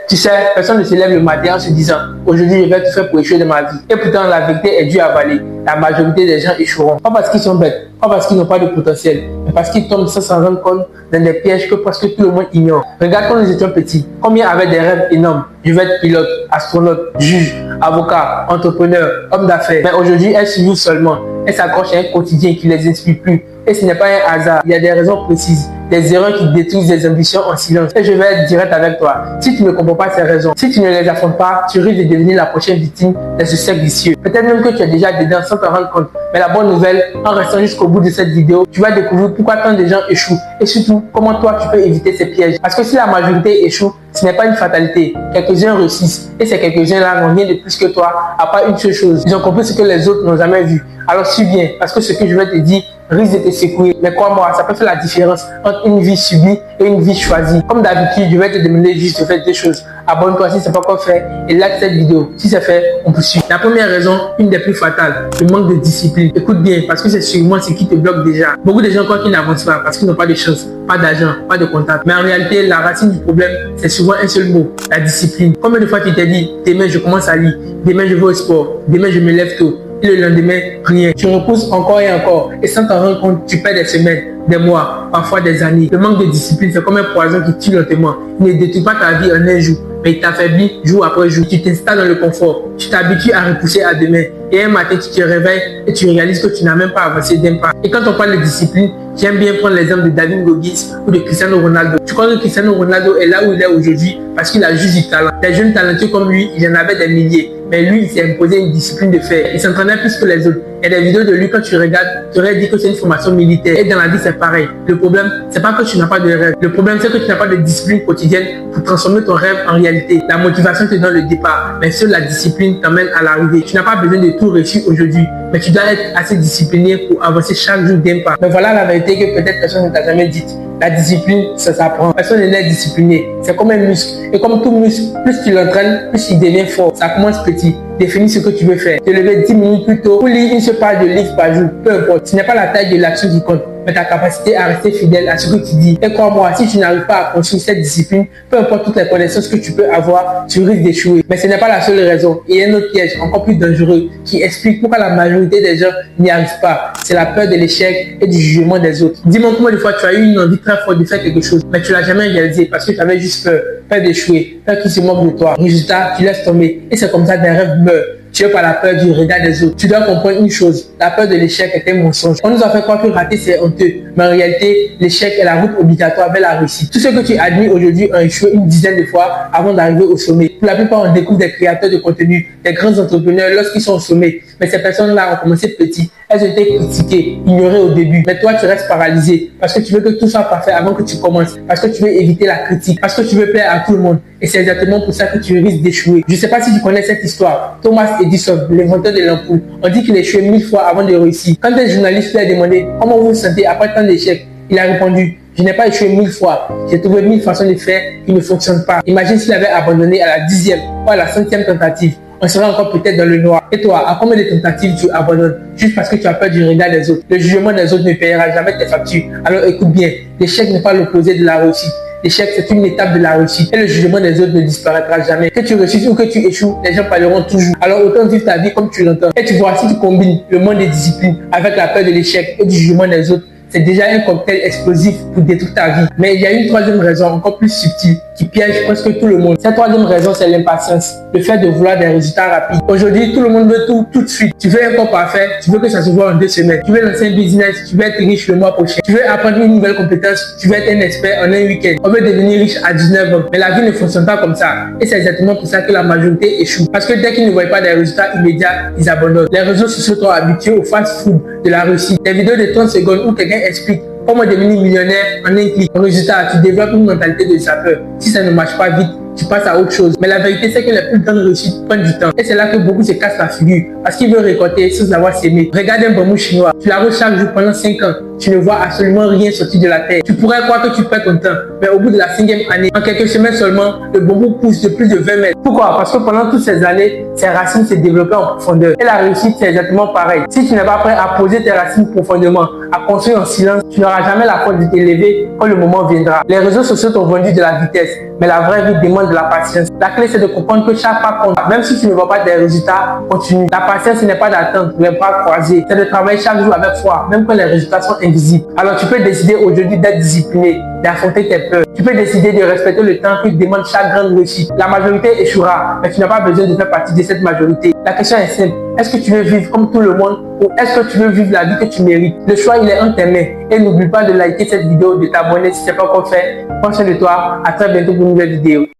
Tu sais, personne ne se lève le matin en se disant aujourd'hui je vais tout faire pour échouer dans ma vie. Et pourtant la vérité est due à avaler. La majorité des gens échoueront. Pas parce qu'ils sont bêtes, pas parce qu'ils n'ont pas de potentiel, mais parce qu'ils tombent sans s'en rendre compte dans des pièges que presque tout le monde ignore. Regarde quand nous étions petits, combien avaient des rêves énormes. Je veux être pilote, astronaute, juge, avocat, entrepreneur, homme d'affaires. Mais aujourd'hui, elles survivent seulement. Elles s'accrochent à un quotidien qui ne les inspire plus. Et ce n'est pas un hasard. Il y a des raisons précises. Des erreurs qui détruisent des ambitions en silence. Et je vais être direct avec toi. Si tu ne comprends pas ces raisons, si tu ne les affrontes pas, tu risques de devenir la prochaine victime de ce cercle vicieux. Peut-être même que tu es déjà dedans sans t'en rendre compte. Mais la bonne nouvelle, en restant jusqu'au bout de cette vidéo, tu vas découvrir pourquoi tant de gens échouent. Et surtout, comment toi tu peux éviter ces pièges. Parce que si la majorité échoue, ce n'est pas une fatalité. Quelques-uns réussissent. Et ces quelques-uns-là n'ont rien de plus que toi, à part une seule chose. Ils ont compris ce que les autres n'ont jamais vu. Alors suis bien, parce que ce que je vais te dire risque de te secouer. Mais crois-moi, ça peut faire la différence entre une vie subie et une vie choisie. Comme d'habitude, je vais te demander juste de faire deux choses. Abonne-toi si ce n'est pas encore fait et like cette vidéo. Si c'est fait, on poursuit. La première raison, une des plus fatales, le manque de discipline. Écoute bien, parce que c'est sûrement ce qui te bloque déjà. Beaucoup de gens croient qu'ils n'avancent pas parce qu'ils n'ont pas de chance, pas d'argent, pas de contact. Mais en réalité, la racine du problème, c'est souvent un seul mot, la discipline. Combien de fois tu t'es dit, demain je commence à lire, demain je vais au sport, demain je me lève tôt. Et le lendemain, rien. Tu repousses encore et encore. Et sans t'en rendre compte, tu perds des semaines, des mois, parfois des années. Le manque de discipline, c'est comme un poison qui tue lentement. Il ne détruit pas ta vie en un jour, mais il t'affaiblit jour après jour. Tu t'installes dans le confort. Tu t'habitues à repousser à demain. Et un matin, tu te réveilles et tu réalises que tu n'as même pas avancé d'un pas. Et quand on parle de discipline, j'aime bien prendre l'exemple de David Goggins ou de Cristiano Ronaldo. Tu crois que Cristiano Ronaldo est là où il est aujourd'hui parce qu'il a juste du talent. Des jeunes talentueux comme lui, il y en avait des milliers. Mais lui, il s'est imposé une discipline de fer. Il s'entraînait plus que les autres. Il y a des vidéos de lui, quand tu regardes, tu aurais dit que c'est une formation militaire. Et dans la vie, c'est pareil. Le problème, c'est pas que tu n'as pas de rêve. Le problème, c'est que tu n'as pas de discipline quotidienne pour transformer ton rêve en réalité. La motivation te donne le départ, mais seule la discipline t'emmène à l'arrivée. Tu n'as pas besoin de tout réussir aujourd'hui, mais tu dois être assez discipliné pour avancer chaque jour d'un pas. Mais voilà la vérité que peut-être personne ne t'a jamais dite. La discipline, ça s'apprend. Personne n'est discipliné. C'est comme un muscle. Et comme tout muscle, plus tu l'entraînes, plus il devient fort. Ça commence petit. Définis ce que tu veux faire. Te lever 10 minutes plus tôt ou lire une seule page de livre par jour. Peu importe. Ce n'est pas la taille de l'action qui compte, mais ta capacité à rester fidèle à ce que tu dis. Et crois-moi, si tu n'arrives pas à construire cette discipline, peu importe toutes les connaissances que tu peux avoir, tu risques d'échouer. Mais ce n'est pas la seule raison. Il y a un autre piège encore plus dangereux qui explique pourquoi la majorité des gens n'y arrivent pas. C'est la peur de l'échec et du jugement des autres. Dis-moi combien de fois tu as eu une envie très forte de faire quelque chose, mais tu l'as jamais réalisé parce que tu avais juste peur d'échouer, peur qu'ils se moquent de toi. Résultat, tu laisses tomber. Et c'est comme ça que des rêves meurent. Tu es par la peur du regard des autres. Tu dois comprendre une chose, la peur de l'échec est un mensonge. On nous a fait croire que rater c'est honteux, mais en réalité, l'échec est la route obligatoire vers la réussite. Tous ceux que tu admires aujourd'hui ont échoué une dizaine de fois avant d'arriver au sommet. Pour la plupart, on découvre des créateurs de contenu, des grands entrepreneurs lorsqu'ils sont au sommet. Mais ces personnes-là ont commencé petit. Elles ont été critiquées, ignorées au début. Mais toi, tu restes paralysé parce que tu veux que tout soit parfait avant que tu commences. Parce que tu veux éviter la critique. Parce que tu veux plaire à tout le monde. Et c'est exactement pour ça que tu risques d'échouer. Je ne sais pas si tu connais cette histoire. Thomas Edison, l'inventeur de l'ampoule, on dit qu'il a échoué 1000 fois avant de réussir. Quand un journaliste lui a demandé comment vous vous sentez après tant d'échecs, il a répondu: je n'ai pas échoué 1000 fois. J'ai trouvé 1000 façons de faire qui ne fonctionnent pas. Imagine s'il avait abandonné à la 10e ou à la 5e tentative. On serait encore peut-être dans le noir. Et toi, à combien de tentatives tu abandonnes juste parce que tu as peur du regard des autres? Le jugement des autres ne payera jamais tes factures. Alors écoute bien, l'échec n'est pas l'opposé de la réussite. L'échec, c'est une étape de la réussite. Et le jugement des autres ne disparaîtra jamais. Que tu réussisses ou que tu échoues, les gens parleront toujours. Alors autant vivre ta vie comme tu l'entends. Et tu vois, si tu combines le manque de discipline avec la peur de l'échec et du jugement des autres, c'est déjà un cocktail explosif pour détruire ta vie. Mais il y a une troisième raison encore plus subtile qui piège presque tout le monde. Cette troisième raison, c'est l'impatience. Le fait de vouloir des résultats rapides. Aujourd'hui, tout le monde veut tout de suite. Tu veux un corps parfait, tu veux que ça se voit en 2 semaines. Tu veux lancer un business, tu veux être riche le mois prochain. Tu veux apprendre une nouvelle compétence, tu veux être un expert en un week-end. On veut devenir riche à 19 ans. Mais la vie ne fonctionne pas comme ça. Et c'est exactement pour ça que la majorité échoue. Parce que dès qu'ils ne voient pas des résultats immédiats, ils abandonnent. Les réseaux sociaux sont habitués au fast-food de la réussite. Des vidéos de 30 secondes où quelqu'un explique comment devenir millionnaire en un clic. Au résultat, tu développes une mentalité de sapeur. Si ça ne marche pas vite, tu passes à autre chose. Mais la vérité, c'est que les plus grandes réussites prennent du temps. Et c'est là que beaucoup se cassent la figure. Parce qu'ils veulent récolter sans avoir sémé. Regarde un bambou chinois. Tu l'arroses chaque jour pendant 5 ans. Tu ne vois absolument rien sortir de la terre. Tu pourrais croire que tu perds ton temps. Mais au bout de la 5e année, en quelques semaines seulement, le bambou pousse de plus de 20 mètres. Pourquoi? Parce que pendant toutes ces années, ses racines se développaient en profondeur. Et la réussite, c'est exactement pareil. Si tu n'es pas prêt à poser tes racines profondément, à construire en silence, tu n'auras jamais la force de t'élever quand le moment viendra. Les réseaux sociaux t'ont vendu de la vitesse, mais la vraie vie demande de la patience. La clé, c'est de comprendre que chaque pas compte. Même si tu ne vois pas des résultats, continue. La patience, ce n'est pas d'attendre les bras croisés, c'est de travailler chaque jour avec foi, même quand les résultats sont invisibles. Alors tu peux décider aujourd'hui d'être discipliné, d'affronter tes peurs. Tu peux décider de respecter le temps que demande chaque grande réussite. La majorité échouera, mais tu n'as pas besoin de faire partie de cette majorité. La question est simple. Est-ce que tu veux vivre comme tout le monde ou est-ce que tu veux vivre la vie que tu mérites? Le choix, il est entre tes mains. Et n'oublie pas de liker cette vidéo, de t'abonner si ce n'est pas encore fait. Prends soin de toi. À très bientôt pour une nouvelle vidéo.